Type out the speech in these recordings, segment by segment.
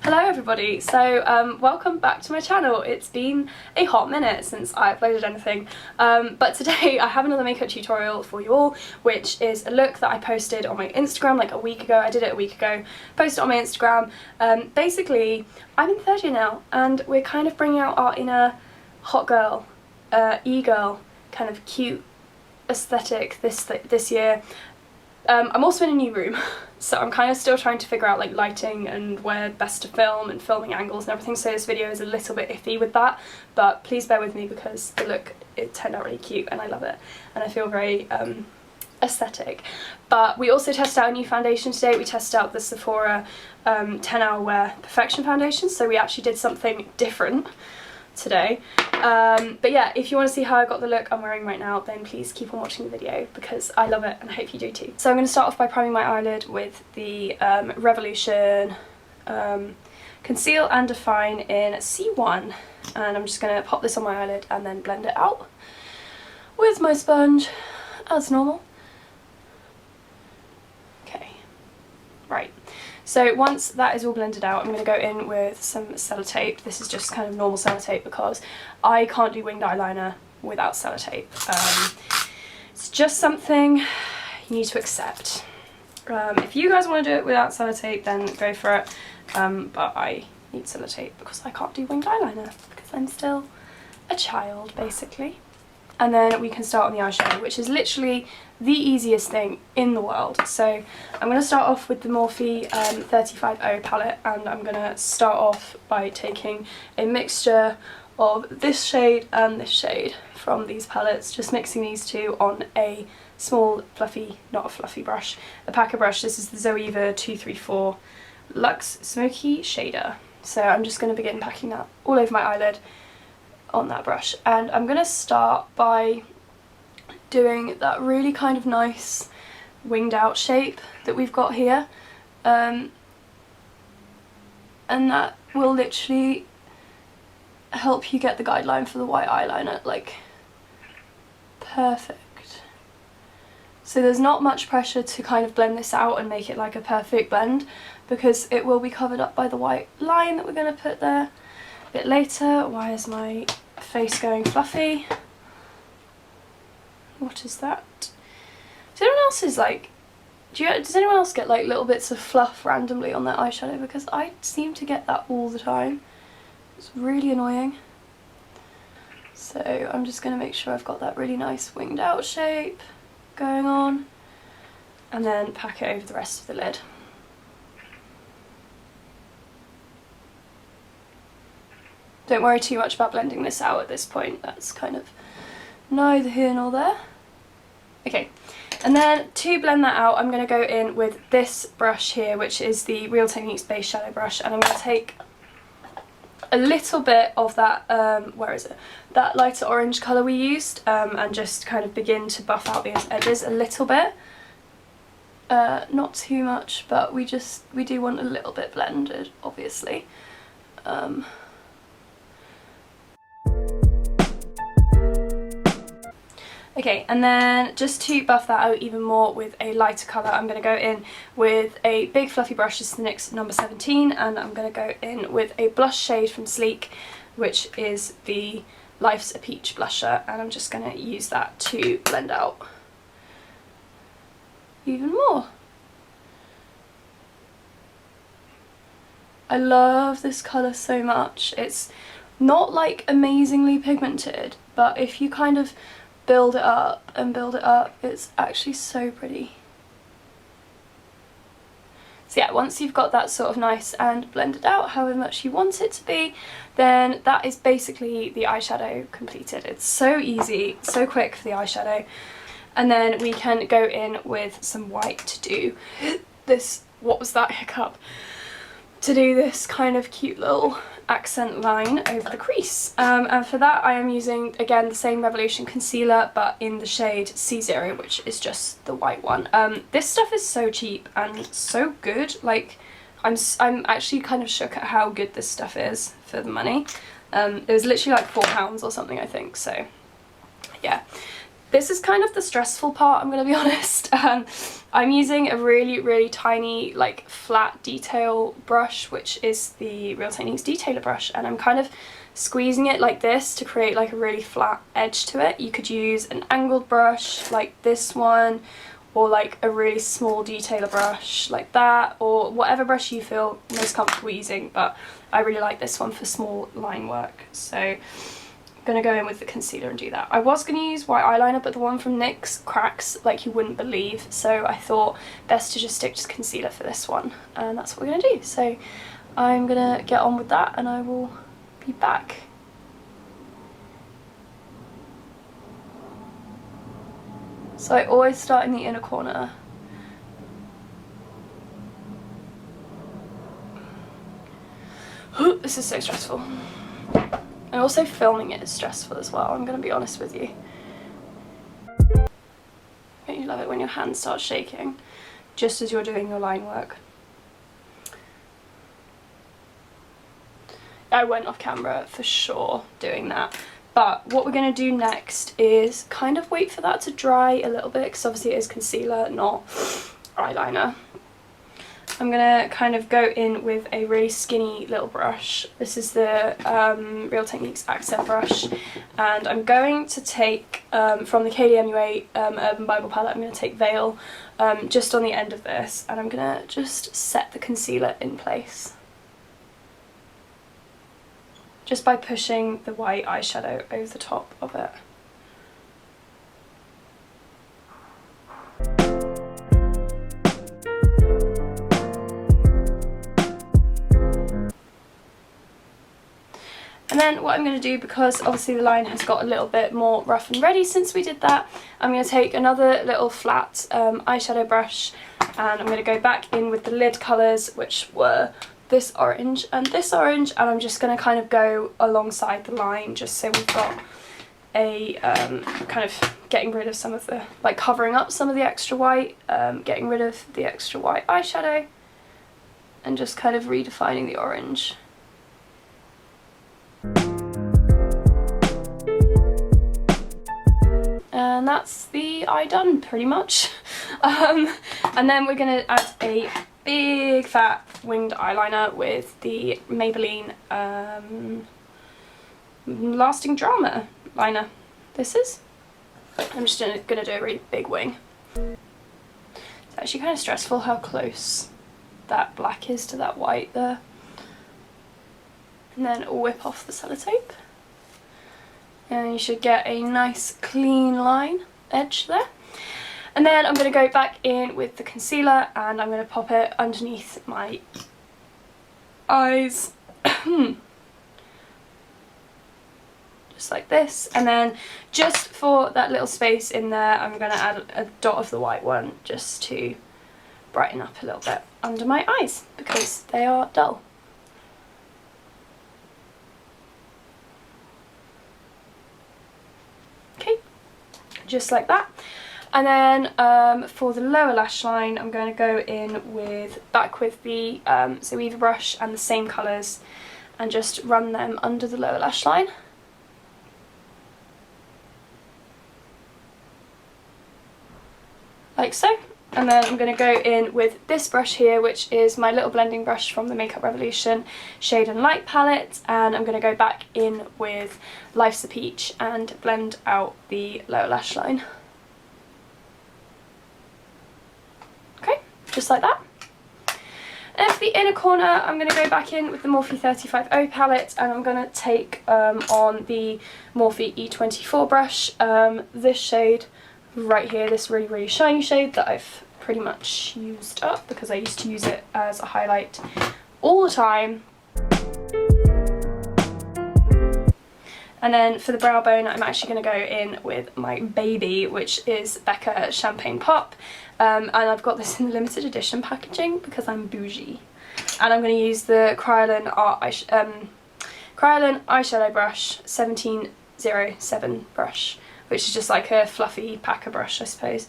Hello everybody, so welcome back to my channel. It's been a hot minute since I uploaded anything, but today I have another makeup tutorial for you all, which is a look that I posted on my Instagram like a week ago. I did it a week ago, posted it on my Instagram. Basically, I'm in third year now and we're kind of bringing out our inner hot girl, e-girl, kind of cute aesthetic this year. I'm also in a new room, so I'm kind of still trying to figure out like lighting and where best to film and filming angles and everything, so this video is a little bit iffy with that, but please bear with me because the look, it turned out really cute and I love it and I feel very aesthetic. But we also tested out a new foundation today. We tested out the Sephora 10-Hour Wear Perfection foundation, so we actually did something different today. But yeah, if you want to see how I got the look I'm wearing right now, then please keep on watching the video because I love it and I hope you do too. So I'm going to start off by priming my eyelid with the Revolution Conceal and Define in C1, and I'm just going to pop this on my eyelid and then blend it out with my sponge as normal. Okay, right. So once that is all blended out, I'm going to go in with some sellotape. This is just kind of normal sellotape because I can't do winged eyeliner without sellotape. It's just something you need to accept. If you guys want to do it without sellotape, then go for it. But I need sellotape because I can't do winged eyeliner because I'm still a child, basically. And then we can start on the eyeshadow, which is literally the easiest thing in the world. So I'm going to start off with the Morphe 350 palette, and I'm going to start off by taking a mixture of this shade and this shade from these palettes, just mixing these two on a small fluffy, not a fluffy brush, a packer brush. This is the Zoeva 234 Luxe Smoky Shader. So I'm just going to begin packing that all over my eyelid on that brush, and I'm going to start by doing that really kind of nice winged out shape that we've got here, and that will literally help you get the guideline for the white eyeliner, like perfect. So there's not much pressure to kind of blend this out and make it like a perfect blend because it will be covered up by the white line that we're going to put there a bit later. Why is my face going fluffy? What is that? Does anyone else does anyone else get like little bits of fluff randomly on their eyeshadow? Because I seem to get that all the time. It's really annoying. So I'm just going to make sure I've got that really nice winged out shape going on, and then pack it over the rest of the lid. Don't worry too much about blending this out at this point, that's kind of neither here nor there. Okay, and then to blend that out, I'm going to go in with this brush here, which is the Real Techniques Base Shadow Brush, and I'm going to take a little bit of that, where is it? That lighter orange colour we used, and just kind of begin to buff out these edges a little bit. Not too much, but we do want a little bit blended, obviously. Okay, and then just to buff that out even more with a lighter colour, I'm going to go in with a big fluffy brush. This is the NYX number 17, and I'm going to go in with a blush shade from Sleek, which is the Life's a Peach blusher, and I'm just going to use that to blend out even more. I love this colour so much. It's not like amazingly pigmented, but if you kind of build it up and build it up, it's actually so pretty. So yeah, once you've got that sort of nice and blended out however much you want it to be, then that is basically the eyeshadow completed. It's so easy, so quick for the eyeshadow. And then we can go in with some white to do this, what was that hiccup? To do this kind of cute little accent line over the crease, and for that I am using again the same Revolution concealer but in the shade C0, which is just the white one. This stuff is so cheap and so good, like I'm actually kind of shook at how good this stuff is for the money. It was literally like £4 or something, I think, so yeah. This is kind of the stressful part, I'm going to be honest. I'm using a really tiny, like, flat detail brush, which is the Real Techniques detailer brush, and I'm kind of squeezing it like this to create like a really flat edge to it. You could use an angled brush like this one, or like a really small detailer brush like that, or whatever brush you feel most comfortable using, but I really like this one for small line work. So gonna go in with the concealer and do that. I was gonna use white eyeliner, but the one from NYX cracks like you wouldn't believe, so I thought best to just stick to concealer for this one, and that's what we're gonna do. So I'm gonna get on with that and I will be back. So I always start in the inner corner. This is so stressful. And also filming it is stressful as well, I'm going to be honest with you. Don't you love it when your hand starts shaking just as you're doing your line work? I went off camera for sure doing that. But what we're going to do next is kind of wait for that to dry a little bit, because obviously it is concealer, not eyeliner. I'm going to kind of go in with a really skinny little brush. This is the Real Techniques Accent brush, and I'm going to take from the KDMUA Urban Bible palette, I'm going to take Veil just on the end of this, and I'm going to just set the concealer in place. Just by pushing the white eyeshadow over the top of it. And then what I'm going to do, because obviously the line has got a little bit more rough and ready since we did that, I'm going to take another little flat eyeshadow brush, and I'm going to go back in with the lid colours, which were this orange, and I'm just going to kind of go alongside the line, just so we've got a kind of getting rid of some of the, like, covering up some of the extra white, getting rid of the extra white eyeshadow, and just kind of redefining the orange. And that's the eye done, pretty much. And then we're going to add a big fat winged eyeliner with the Maybelline Lasting Drama liner. This is. I'm just going to do a really big wing. It's actually kind of stressful how close that black is to that white there. And then whip off the sellotape. And you should get a nice clean line edge there. And then I'm going to go back in with the concealer, and I'm going to pop it underneath my eyes. Just like this. And then just for that little space in there, I'm going to add a dot of the white one just to brighten up a little bit under my eyes, because they are dull. Okay, just like that. And then for the lower lash line, I'm going to go in with the Zoeva brush and the same colours, and just run them under the lower lash line. Like so. And then I'm going to go in with this brush here, which is my little blending brush from the Makeup Revolution Shade and Light palette, and I'm going to go back in with Life's a Peach and blend out the lower lash line. Okay, just like that. And for the inner corner, I'm going to go back in with the Morphe 350 palette, and I'm going to take on the Morphe E24 brush, this shade right here, this really shiny shade that I've pretty much used up because I used to use it as a highlight all the time. And then for the brow bone, I'm actually going to go in with my baby, which is Becca Champagne Pop, and I've got this in limited edition packaging because I'm bougie. And I'm going to use the Kryolan eyeshadow brush, 1707 brush, which is just like a fluffy packer brush, I suppose.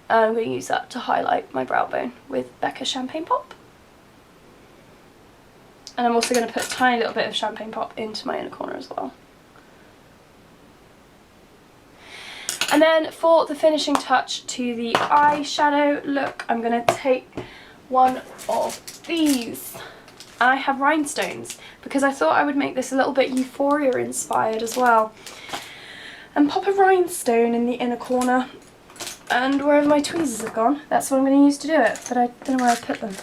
I'm going to use that to highlight my brow bone with Becca Champagne Pop. And I'm also going to put a tiny little bit of Champagne Pop into my inner corner as well. And then for the finishing touch to the eyeshadow look, I'm going to take one of these. I have rhinestones because I thought I would make this a little bit Euphoria inspired as well. And pop a rhinestone in the inner corner. And wherever my tweezers have gone, that's what I'm going to use to do it. But I don't know where I put them.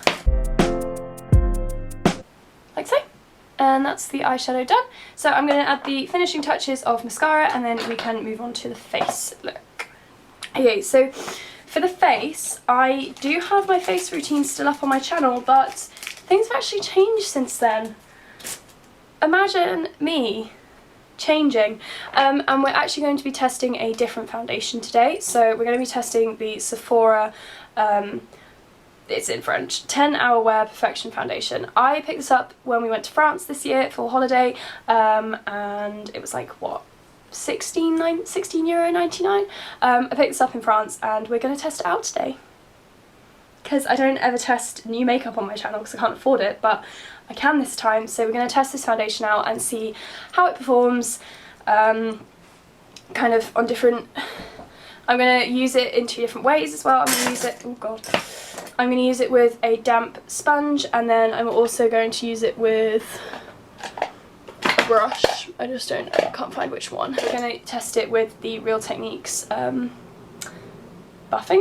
Like so. And that's the eyeshadow done. So I'm going to add the finishing touches of mascara and then we can move on to the face look. Okay, so for the face, I do have my face routine still up on my channel, but things have actually changed since then. Imagine me changing. And we're actually going to be testing a different foundation today. So we're going to be testing the Sephora it's in French, 10-Hour Wear Perfection Foundation. I picked this up when we went to France this year for a holiday, and it was like, what, €16.99? I picked this up in France and we're going to test it out today. Because I don't ever test new makeup on my channel because I can't afford it, but I can this time, so we're going to test this foundation out and see how it performs, kind of on different... I'm going to use it in 2 different ways as well. I'm going to use it... oh god. I'm going to use it with a damp sponge, and then I'm also going to use it with a brush. I can't find which one. We're going to test it with the Real Techniques buffing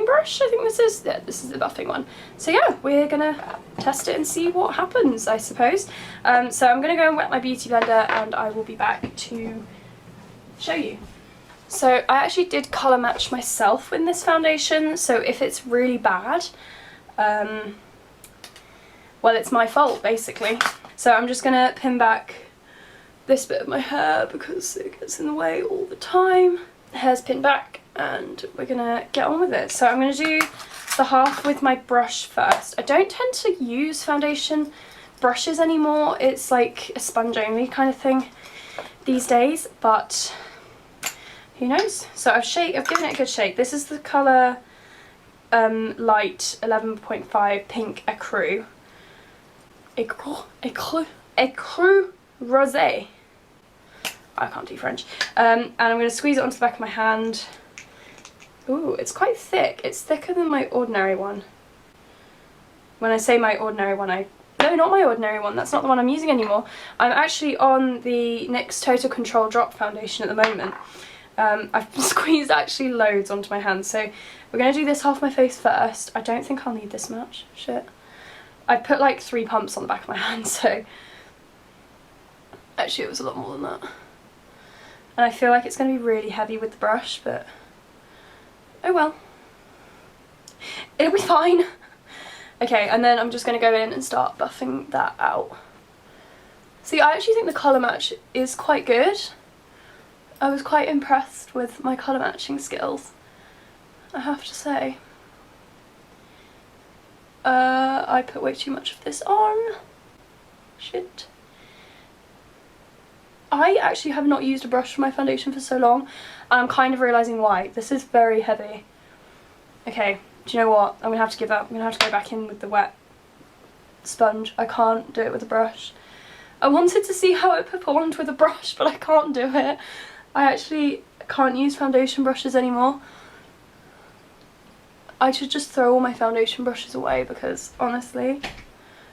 brush, I think this is. Yeah, this is the buffing one. So yeah, we're going to test it and see what happens, I suppose. So I'm going to go and wet my beauty blender and I will be back to show you. So I actually did colour match myself in this foundation, so if it's really bad, well, it's my fault basically. So I'm just gonna pin back this bit of my hair because it gets in the way all the time. The hair's pinned back and we're gonna get on with it. So I'm gonna do the half with my brush first. I don't tend to use foundation brushes anymore. It's like a sponge only kind of thing these days, but who knows? So I've given it a good shake. This is the colour light 11.5 pink ecru rosé. I can't do French. And I'm going to squeeze it onto the back of my hand. Ooh, it's quite thick. It's thicker than my ordinary one. When I say my ordinary one, no, not my ordinary one. That's not the one I'm using anymore. I'm actually on the NYX Total Control Drop Foundation at the moment. I've squeezed actually loads onto my hand, so we're going to do this half my face first. I don't think I'll need this much. Shit. I put like 3 pumps on the back of my hand, so actually it was a lot more than that. And I feel like it's going to be really heavy with the brush, but oh well. It'll be fine. Okay, and then I'm just going to go in and start buffing that out. See, I actually think the colour match is quite good. I was quite impressed with my colour matching skills, I have to say. I put way too much of this on. Shit. I actually have not used a brush for my foundation for so long, and I'm kind of realising why. This is very heavy. Okay, do you know what? I'm going to have to give up. I'm going to have to go back in with the wet sponge. I can't do it with a brush. I wanted to see how it performed with a brush, but I can't do it. I actually can't use foundation brushes anymore. I should just throw all my foundation brushes away because, honestly...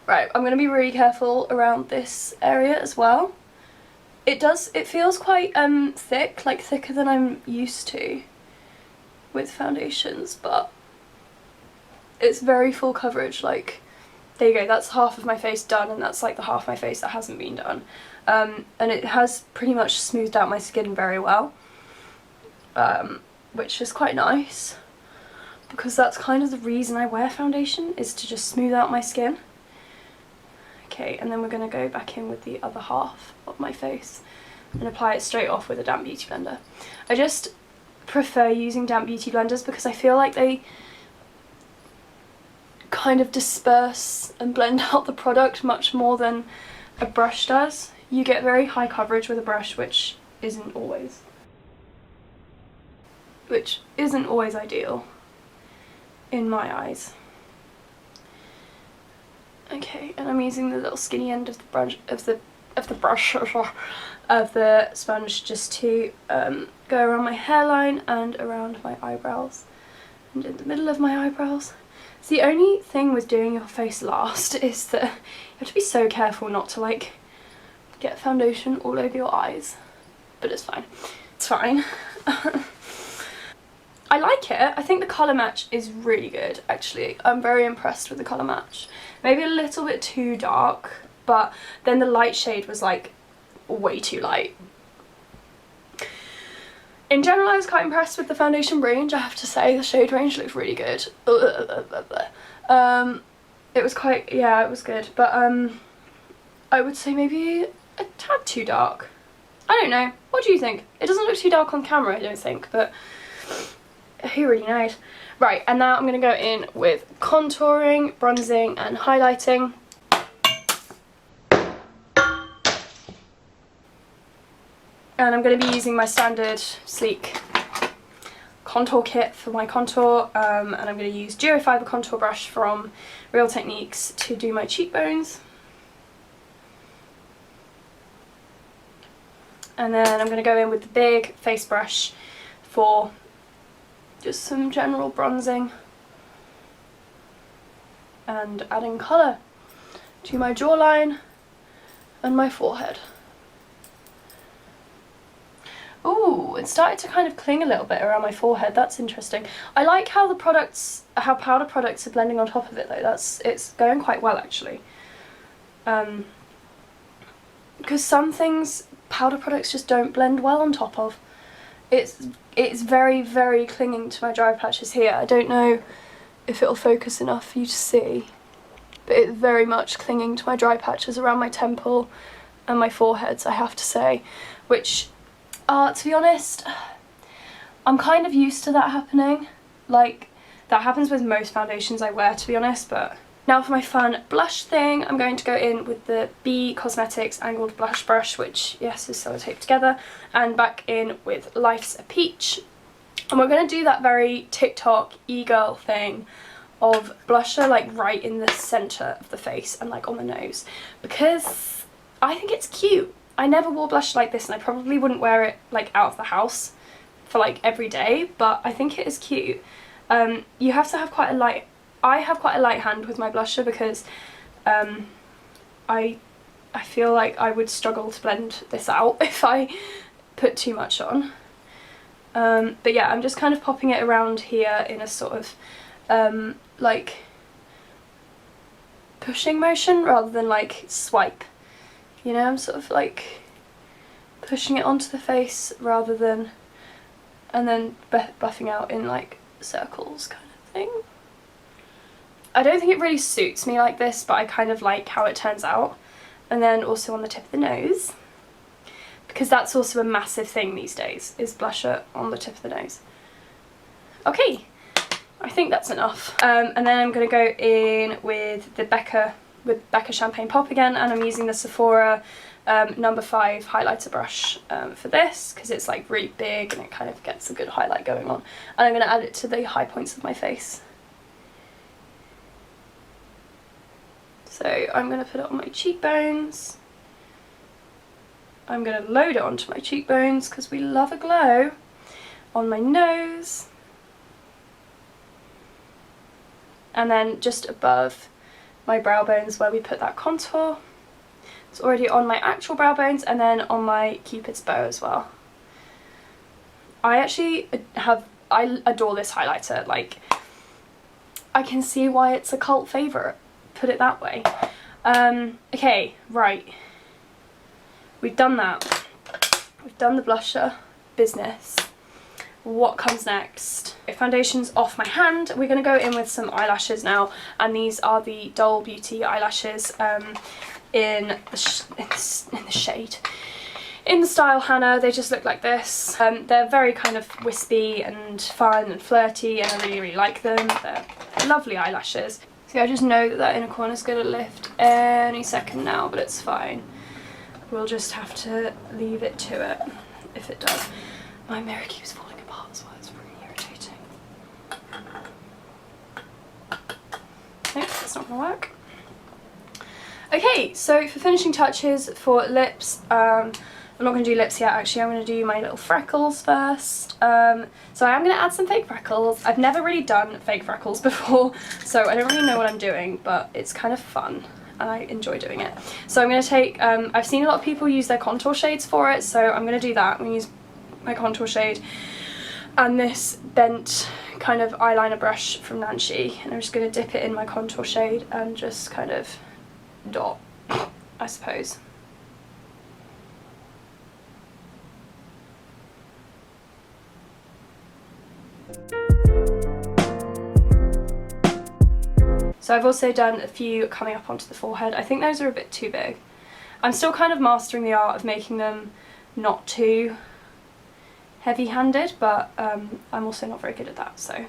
Right, I'm going to be really careful around this area as well. It feels quite thick, like thicker than I'm used to with foundations, but it's very full coverage. Like, there you go, that's half of my face done, and that's like the half of my face that hasn't been done. And it has pretty much smoothed out my skin very well, which is quite nice, because that's kind of the reason I wear foundation, is to just smooth out my skin. Okay, and then we're going to go back in with the other half of my face and apply it straight off with a damp beauty blender. I just prefer using damp beauty blenders because I feel like they kind of disperse and blend out the product much more than a brush does. You get very high coverage with a brush, which isn't always ideal in my eyes. Okay, and I'm using the little skinny end of the brush, of the the brush, of the sponge, just to go around my hairline and around my eyebrows and in the middle of my eyebrows. So the only thing with doing your face last is that you have to be so careful not to like get foundation all over your eyes, but it's fine. It's fine. I like it. I think the colour match is really good, actually. I'm very impressed with the colour match. Maybe a little bit too dark, but then the light shade was like way too light. In general, I was quite impressed with the foundation range, I have to say. The shade range looked really good. It was quite, yeah, it was good. But I would say maybe a tad too dark. I don't know. What do you think? It doesn't look too dark on camera, I don't think, but who really knows? Right, and now I'm going to go in with contouring, bronzing and highlighting. And I'm going to be using my standard sleek contour kit for my contour, and I'm going to use Duo Fibre contour brush from Real Techniques to do my cheekbones. And then I'm going to go in with the big face brush for just some general bronzing and adding colour to my jawline and my forehead. Ooh, it started to kind of cling a little bit around my forehead. That's interesting. I like how the products, how powder products are blending on top of it though. It's going quite well actually. Because some things, powder products just don't blend well on top of. It's very, very clinging to my dry patches here. I don't know if it'll focus enough for you to see, but it's very much clinging to my dry patches around my temple and my foreheads, I have to say, which, to be honest, I'm kind of used to that happening. Like, that happens with most foundations I wear, to be honest. But now for my fun blush thing, I'm going to go in with the B Cosmetics angled blush brush, which, yes, is sellotaped together, and back in with Life's a Peach. And we're going to do that very TikTok e-girl thing of blusher like right in the centre of the face and like on the nose, because I think it's cute. I never wore blush like this, and I probably wouldn't wear it like out of the house for like every day, but I think it is cute. You have to have quite a light, I have quite a light hand with my blusher because I feel like I would struggle to blend this out if I put too much on. But yeah, I'm just kind of popping it around here in a sort of like pushing motion rather than like swipe. You know, I'm sort of like pushing it onto the face rather than, and then buffing out in like circles kind of thing. I don't think it really suits me like this, but I kind of like how it turns out. And then also on the tip of the nose, because that's also a massive thing these days, is blusher on the tip of the nose. Okay, I think that's enough. And then I'm going to go in with the Becca Champagne Pop again, and I'm using the Sephora number 5 highlighter brush for this, because it's like really big and it kind of gets a good highlight going on. And I'm going to add it to the high points of my face. So I'm going to put it on my cheekbones. I'm going to load it onto my cheekbones because we love a glow. On my nose. And then just above my brow bones where we put that contour. It's already on my actual brow bones, and then on my Cupid's bow as well. I adore this highlighter. Like, I can see why it's a cult favourite, put it that way. Okay, right. We've done that. We've done the blusher business. What comes next? Foundation's off my hand. We're going to go in with some eyelashes now, and these are the Dole Beauty eyelashes in the shade. In the style Hannah. They just look like this. They're very kind of wispy and fun and flirty, and I really, really like them. They're lovely eyelashes. See, I just know that that inner corner is going to lift any second now, but it's fine. We'll just have to leave it to it if it does. My mirror keeps falling apart as well, it's really irritating. Nope, that's not going to work. Okay, so for finishing touches for lips, I'm not going to do lips yet actually, I'm going to do my little freckles first. So I am going to add some fake freckles. I've never really done fake freckles before, so I don't really know what I'm doing, but it's kind of fun and I enjoy doing it. So I'm going to take, I've seen a lot of people use their contour shades for it, so I'm going to do that. I'm going to use my contour shade and this bent kind of eyeliner brush from Nancy, and I'm just going to dip it in my contour shade and just kind of dot, I suppose. So I've also done a few coming up onto the forehead. I think those are a bit too big. I'm still kind of mastering the art of making them not too heavy-handed, but I'm also not very good at that, so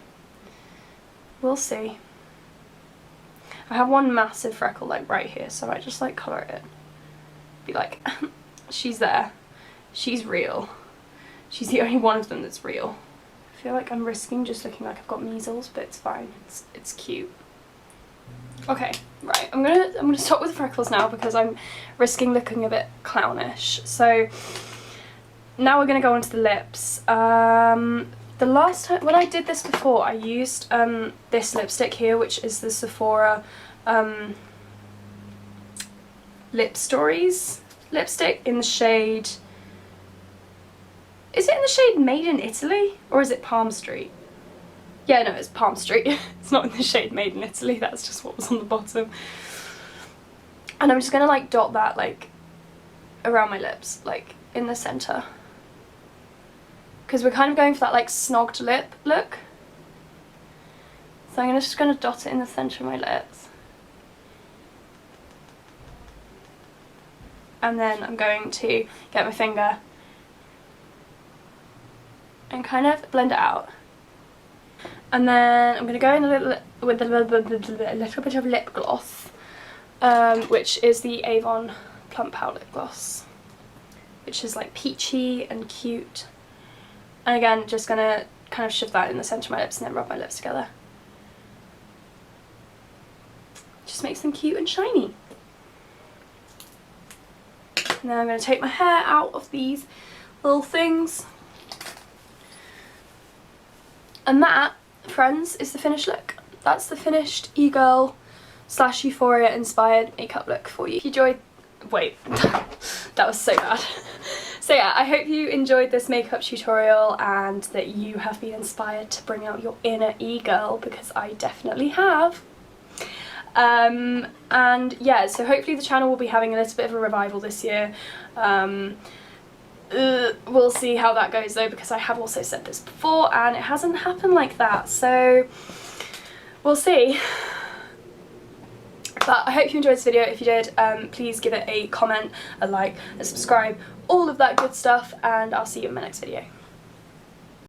we'll see. I have one massive freckle like right here, so I just like colour it. Be like, she's there, she's real, she's the only one of them that's real. I feel like I'm risking just looking like I've got measles, but it's fine, it's cute. Okay, right, I'm gonna stop with the freckles now because I'm risking looking a bit clownish. So now we're gonna go on to the lips. The last time, when I did this before, I used this lipstick here, which is the Sephora Lip Stories lipstick in the shade, is it in the shade Made in Italy or is it Palm Street? Yeah, no, it's Palm Street. It's not in the shade Made in Italy, that's just what was on the bottom. And I'm just gonna like dot that like around my lips, like in the centre. Because we're kind of going for that like snogged lip look. So I'm just gonna dot it in the centre of my lips. And then I'm going to get my finger and kind of blend it out. And then I'm going to go in with a little bit of lip gloss, which is the Avon Plump Pout Lip Gloss, which is like peachy and cute. And again, just going to kind of shove that in the centre of my lips and then rub my lips together. Just makes them cute and shiny. And then I'm going to take my hair out of these little things. And that, friends, is the finished look. That's the finished e-girl / Euphoria inspired makeup look for you. If you enjoyed, wait, that was so bad. So yeah, I hope you enjoyed this makeup tutorial and that you have been inspired to bring out your inner e-girl, because I definitely have. And yeah, so hopefully the channel will be having a little bit of a revival this year. We'll see how that goes though, because I have also said this before and it hasn't happened like that, so we'll see. But I hope you enjoyed this video. If you did, please give it a comment, a like, a subscribe, all of that good stuff, and I'll see you in my next video.